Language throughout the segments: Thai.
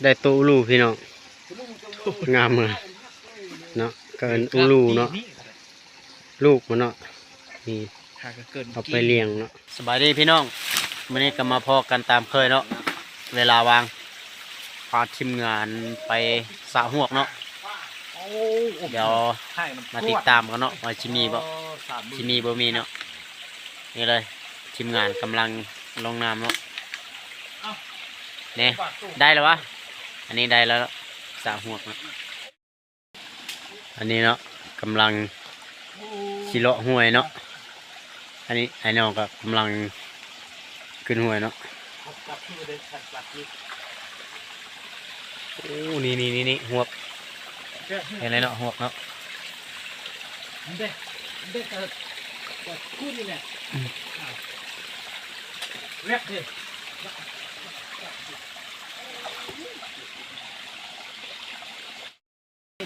ได้ตัวอูลูพี่น้องงามเลยเนาะเกินอูลูเนาะลูกมันเนาะนี่เอาไปเลี้ยงเนาะสบายดีพี่น้องวันนี้ก็มาพอกันตามเคยเนาะเวลาวางพาทีมงานไปสระหวกเนาะเดี๋ยวมาติดตามกันเนาะว่าชิมีบ่มีเนาะนี่เลยทีมงานกำลังลงน้ำเนาะเนี่ยได้แล้ววะอันนี้ได้แล้วสระหวกนะอันนี้เนาะกำลังชิเลาะห้วยเนาะอันนี้ไอ้น้องก็กำลังขึ้นห้วยเนาะโอ้นี่หวกเห็นอะไรเนาะหวกเนาะ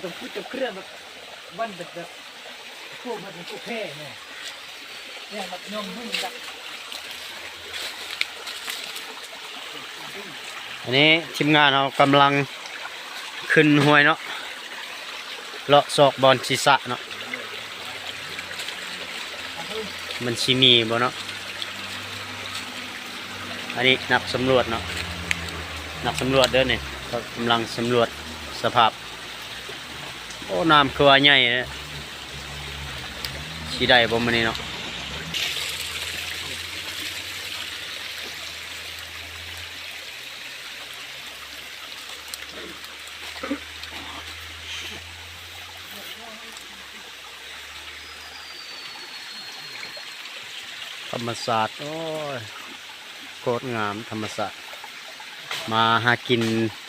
ต้องพูดกับเครื่องแบบวันแบบพวกมันเป็นพวกแพ้เนี่ยแบบนมนุ่มแบบ อันนี้ทีมงานเรากำลังขึ้นห้วยเนาะเลาะซอกบอลศีรษะเนาะมันชิมีบ่เนาะอันนี้นักสำรวจเนาะนักสำรวจเด้อเนี่ยก็กำลังสำรวจสภาพโอ้น้ำคือว่าใหญ่เลยสีได้บ่มันนี่เนาะธรรมศาสตร์โอ้ยโคตรงามธรรมศาสตร์มาหากิน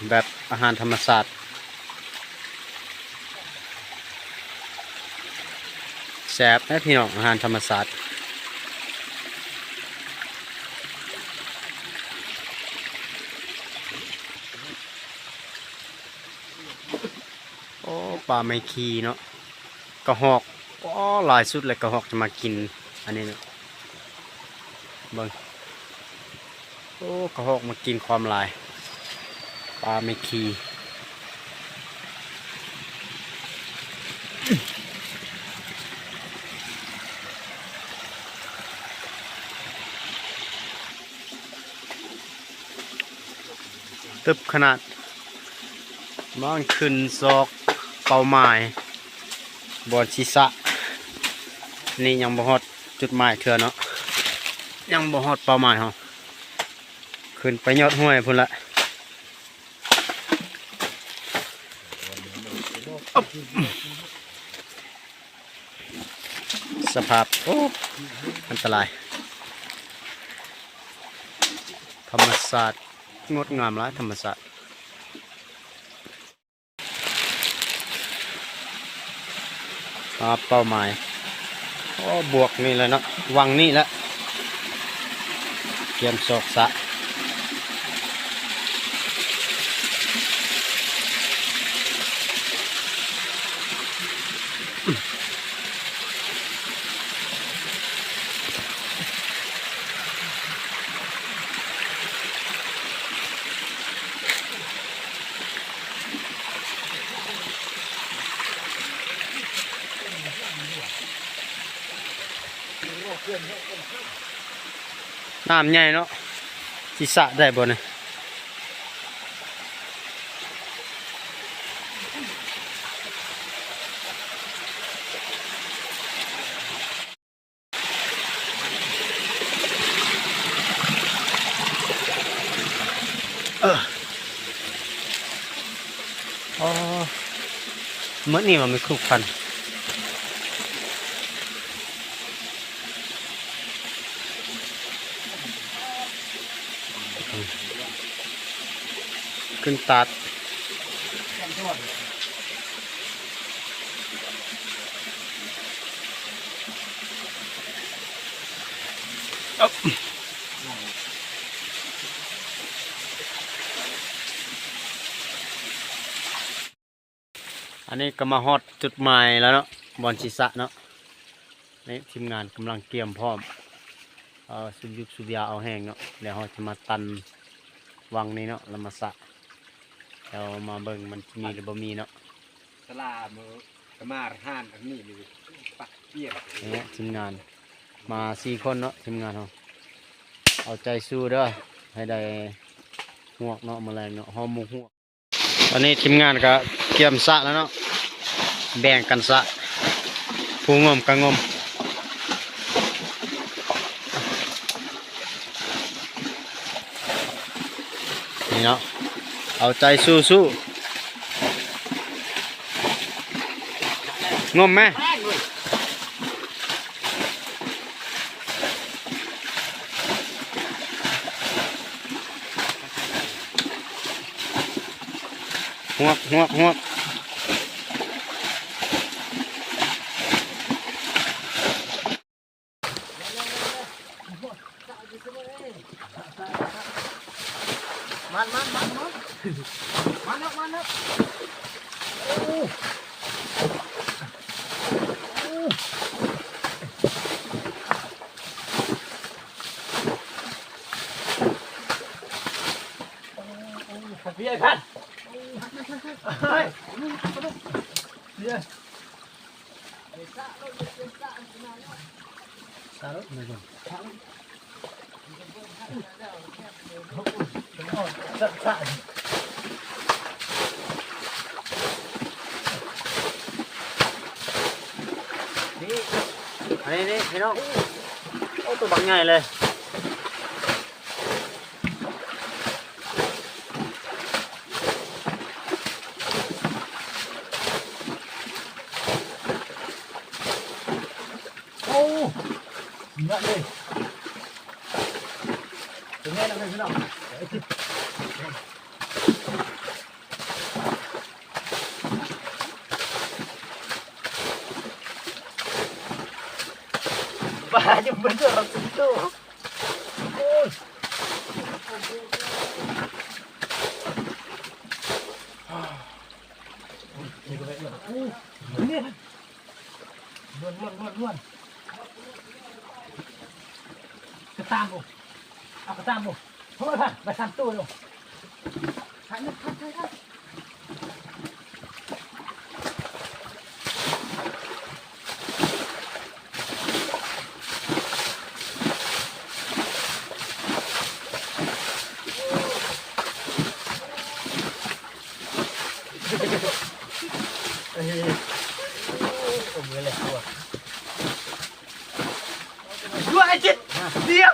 แบบอาหารธรรมศาสตร์แซ่บนะพี่น้องอาหารธรรมศาสตร์โอ้ปลาไม่ขีเนาะกระหอกก็หลายสุดเลยกระหอกจะมากินอันนี้เนาะเบิ่งโอ้กระหอกมากินความลายปลาไม่ขีตึบขนาดมันขึ้นซอกเป้าหมายบอลศีรษะนี่ยังบ่ฮอดจุดหมายเถื่อเนาะยังบ่ฮอดเป้าหมายเขาขึ้นไปยอดห้วยพุ่นละสภาพโอ้อันตรายธรรมศาสตร์งดงามหลายธรรมศาสตร์เป้าหมายโอ้บวกนี่เลยเนาะวังนี่แล้วเตรียมศอกสะน้ำใหญ่เนาะศีรษะได้บ่เนี่ยอ๋อเมื่อนี่มันไม่คลุกคลันขึ้นตัดอันนี้ก็มาฮอดจุดหมายแล้วเนาะบอลศีรษะเนาะนี่ทีมงานกำลังเตรียมพร้อมสุดยุบสุดยาเอาแห้งเนาะเดี๋ยวเราจะมาตันวังนี้เนาะแล้วมาสะ เรามาเบิ่งมันมีหรือบ่มีเนาะ สลามือกระมาห่านอันนี้เลยปักเปี้ยน เนี่ยทีมงานมา4คนเนาะทีมงานเราเอาใจสู้เด้อให้ได้หวกเนาะแมลงเนาะหอมหมูหวกตอนนี้ทีมงานก็เตรียมสระแล้วเนาะแบ่งกันสระผู้งมก็งมนี่เนาะเอาใจสู้งมไหมหวกมันแล้วโอ้เบียร์พันเฮ้ยเบียร์สารุไม่ก่อนสักนี่พี่น้องโอ้ตัวบักใหญ่เลยโอ้เยอะเลยเป็นไงนะพี่น้องบ้าจะเป็นตัวเราสิตัวโอ้ยนี่ก็ไปเลยโอ้นี่ล้วนกระตามบุเอากระตามบุเฮ้ยพันไป3ตัวเลยทันเฮ้ยโอ้ยเลยตัวด้วยไอ้จิตเดี๋ยว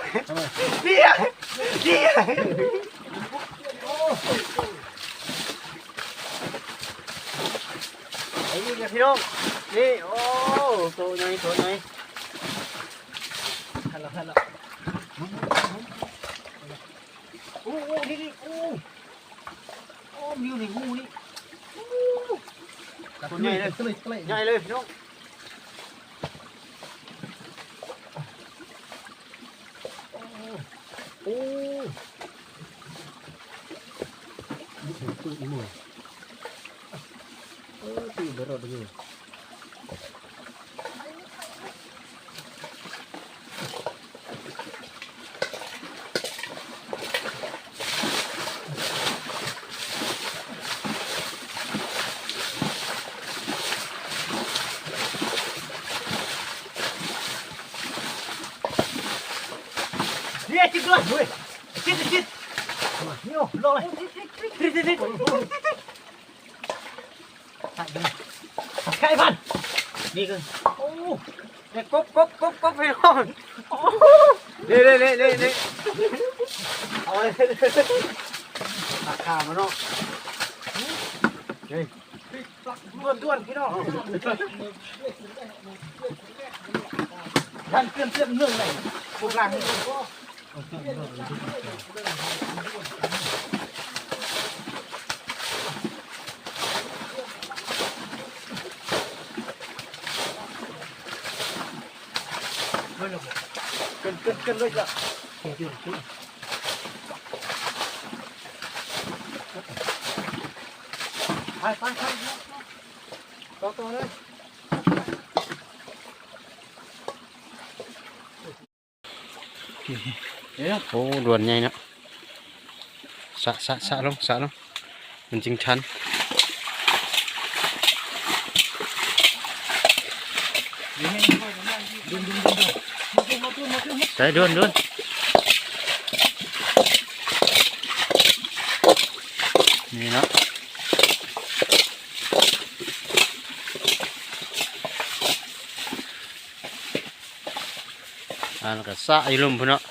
ไอ้นี่พี่น้องนี่โอ้ตัวใหญ่ฮัลโหลโอ้นี่โอ้มีอยู่ในงูนี่ตัวใหญ่เลยใหญ่เลยพี่น้องโอ้ตู้อีโม่ตู้เบอร์รถเลยเนี่ยจิตด้วยเว้ยจิตมานี่โอ้ลงเลยจิตใกล้พันนี่คือโอ้เนี่ยกบพี่น้องนี่เอาเลยราคามันเนาะด้วนพี่น้องท่านเตรียมเรื่องไหนพวกเราเนี่ยกันเลยจ้ะไปต่อเลยโอ้ด่วนใหญ่เนาะสะลง มันจริงชันใส่ด้วนนี่เนาะแล้วก็สะอีลุ่มพุ่นเนาะ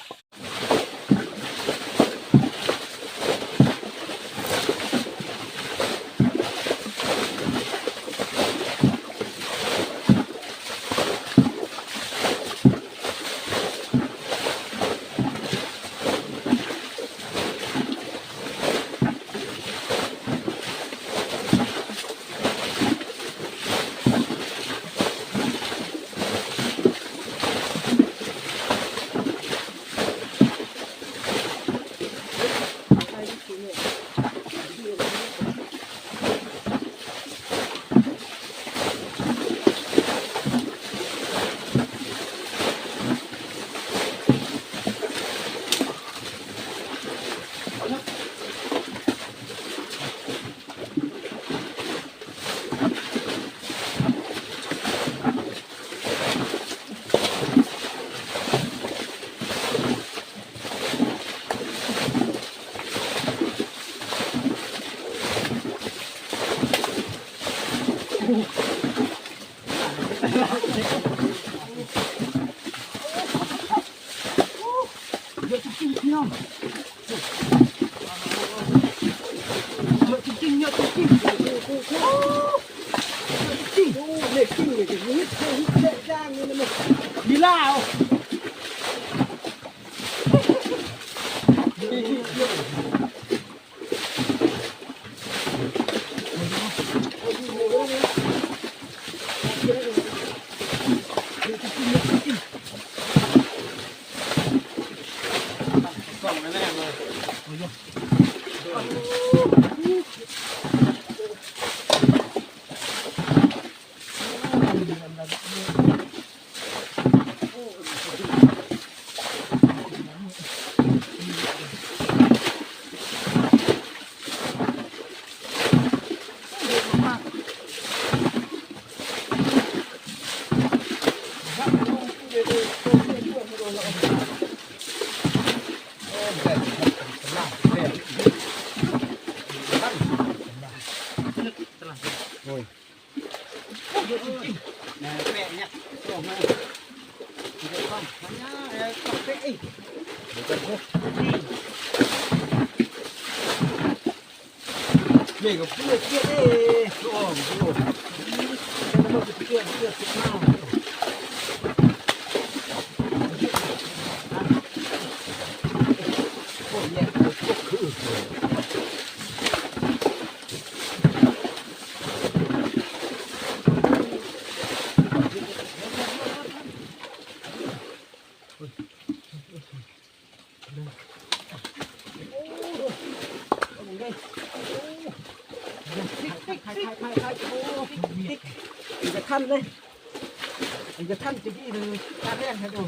ดีล่าเด็กกับเพื่อนเอ้ยโอ้โหจะมาเป็นเพื่อนมากโอ้ยเนี่ยก็คือจะขั้นเลยจะขั้นจะกี้เลยท่าแรกให้ดู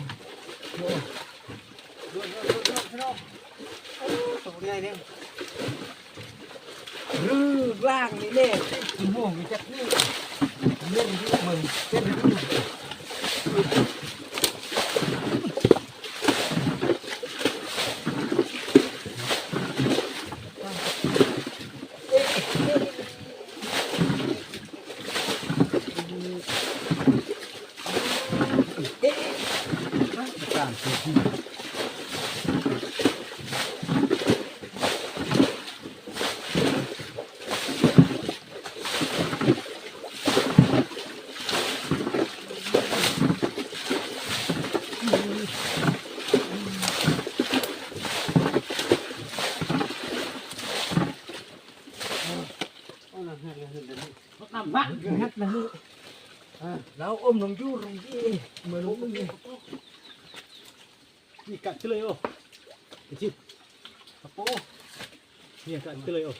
ตรงนี้เนี่ยรื้อร่างนี่เนี่ยกินม่วงมีจักนี่เล่นที่มึงเล่นที่น้ำบ้านงัดนะนี่แล้วอมลงยูลงยี่เมื่อรู้นี่นี่กัดเลยโอ้จิบกระโปนี่กัดเลยโอ้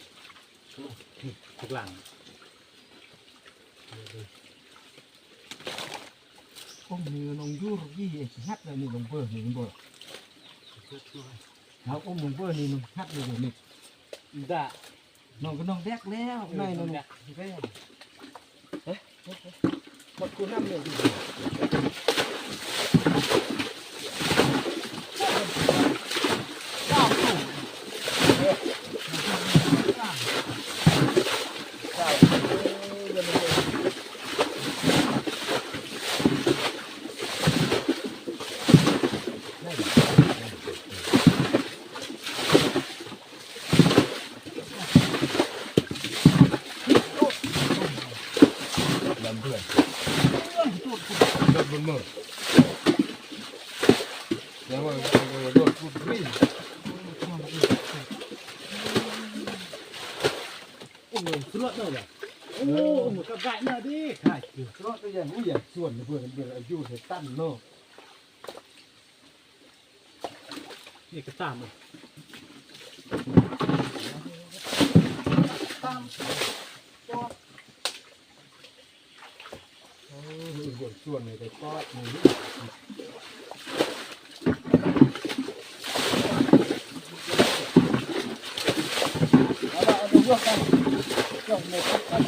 ทุกหลังอมมือลงยูลงยี่งัดเลยนี่ลงเบอร์นี่ลงเบอร์แล้วอมลงเบอร์นี่ลงงัดเลยนี่ด่า น้องก็น้องแดกแล้วในนั่นแหละเฮ้ยหมดกูน้ำเลยบนมือแล้วว่าโดดพูดไม่โอ้ยสุดเลยอ่ะโอ้หมดกระไรน่ะดิใช่สุดตัวอย่างผู้ใหญ่ส่วนเพื่อนเพื่อนอายุเท่าตั้นเนาะนี่ก็ตามเลยตามส่วนเลยแต่ก็มือเอาดูว่ากันส่งเลยกัน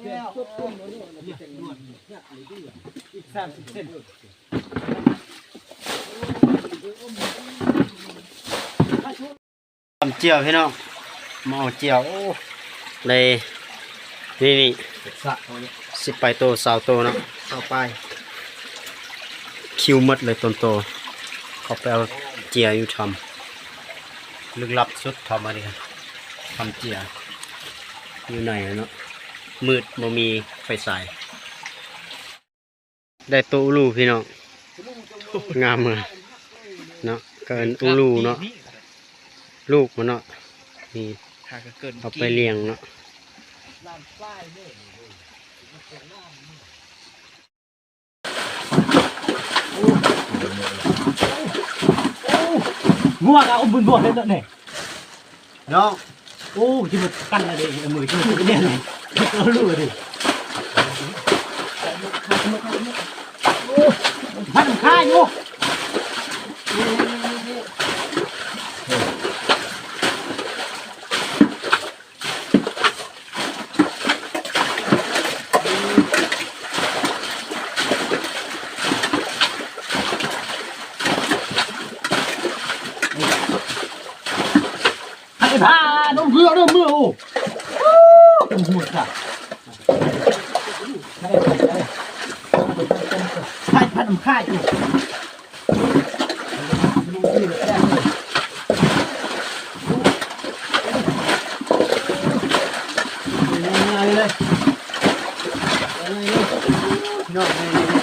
แล้วทุกคนเนี่ยเป็นนวดเนี่ยอีก30 เซนทำเจียวพี่น้องมาเอาเจียวโอ้เลยนี่สะ10ไปโต20โตเนาะ ต่อไป คิวหมดเลยต้นโตเขาไปเอาเจียอยู่ทำลึกลับสุดทำมาดิครับทำเจียอยู่ไหนเนาะมืดบ่มีไฟฉายได้โตอูลูพี่น้องงามเลยเนาะเกินอูลูเนาะลูกมันเนาะนี่เอาไปเลี้ยงเนาะงัวกเอาบุญบวชเลยเนี่ย เนาะ โอ้ที่มันกันอะไรมือที่มันเนี่ยเลยเรารู้ดิพันค่าอยู่ พาน้องเรือเริ่มเมื่อโอ้เป็นหัวจ้ะใช่พันน้ำค่ายอยู่อะไรเลยนอกเลย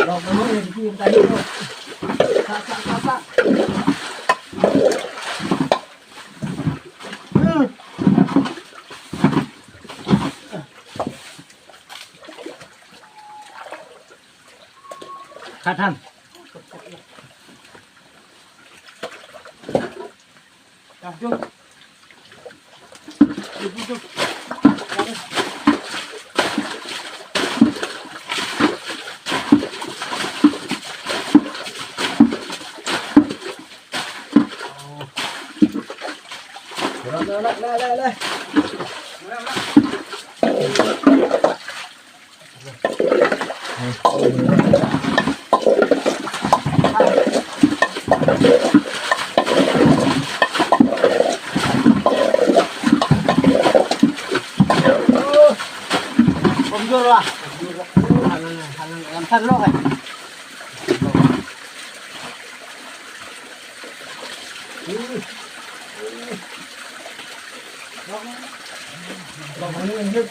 เราไม่รู้เองที่ใจเราซาข้าท่านจุ๊บเลยผมดูละทันโลกไงนี่ดู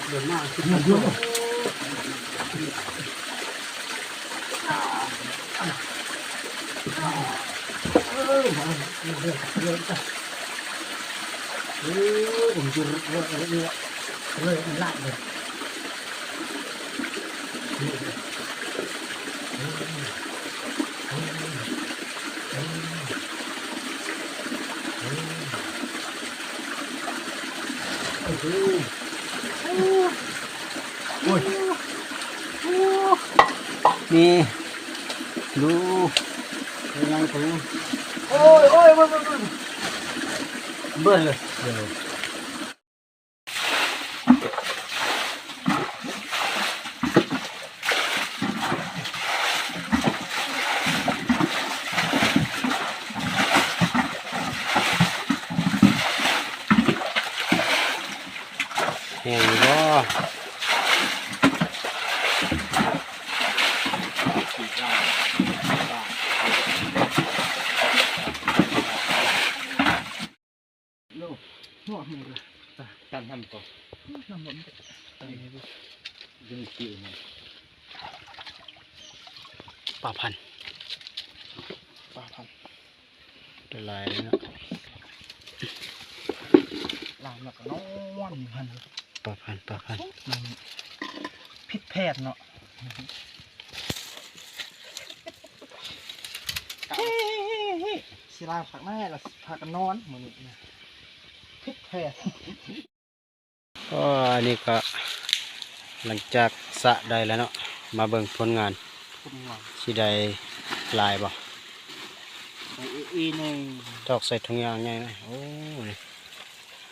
เดินหน้าขึ้น เยอะผมจะเลยอันละเลยนี่ดูยังไงตัวโอ้ยเบิ่นเลยแห้งอยู่บ่การทำต่อทำผมยังคิวมัน ป่าพันธุ์ละลายเลยเนาะ ลามแล้วก็นอนพัน ป่าพันธุ์ พิษแพทย์เนาะศิลาผักแม่ละผักกันนอนเหมือนนี่พิษแพทย์ ก็อันนี้ก็หลังจากสระได้แล้วเนาะมาเบิ่งผลงาน คุณหมอ สิได้ลายบ่ อีนี่ ตอกใส่ถุงยางใหญ่นะโอ้ย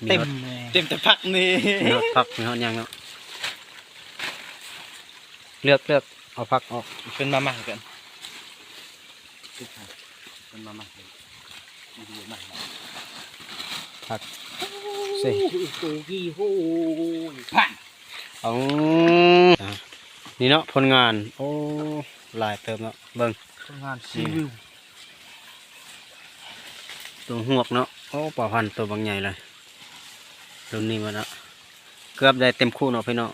เต็มเลย เต็มแต่พักนี่ มีฮอดผักมีฮอดหยังเนาะเลือกเอาผักออก เป็นมาม่ากันเป็นมาม่าดีมาก ผักสิ ตูกี้โอ้ยพัน เอาอ่ะนี่เนาะผลงานโอ้ลายเติมเนาะเบิ่ง งานซีวิว ตัวหวกเนาะโอ้ป่าพันธุ์ตัวบางใหญ่เลยรุ่นนี้มาเนาะเกือบได้เต็มคู่เนาะพี่เนาะ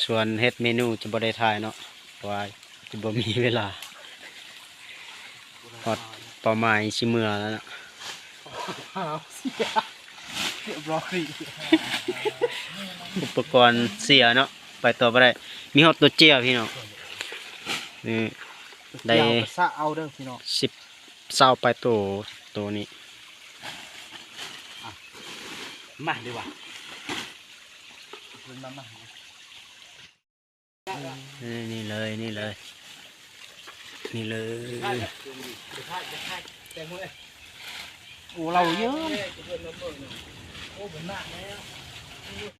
ส่วนเฮ็ดเมนูจะบ่ได้ถ่ายเนาะเพราะว่าจะบ่มีเวลาฮอดเป้าหมายสิเมื่อแล้วเนาะ เรียบร้อย อุปกรณ์เสียเนาะไปต่อบ่ได้มีฮอดตัวเจียพี่เนาะนี่ได้ ซะเอาเด้อพี่น้อง 10 20ไปตัวนี้ มาดีกว่า เป็นมาม่า นี่เลยนี่เลย โอ้เราเยอะ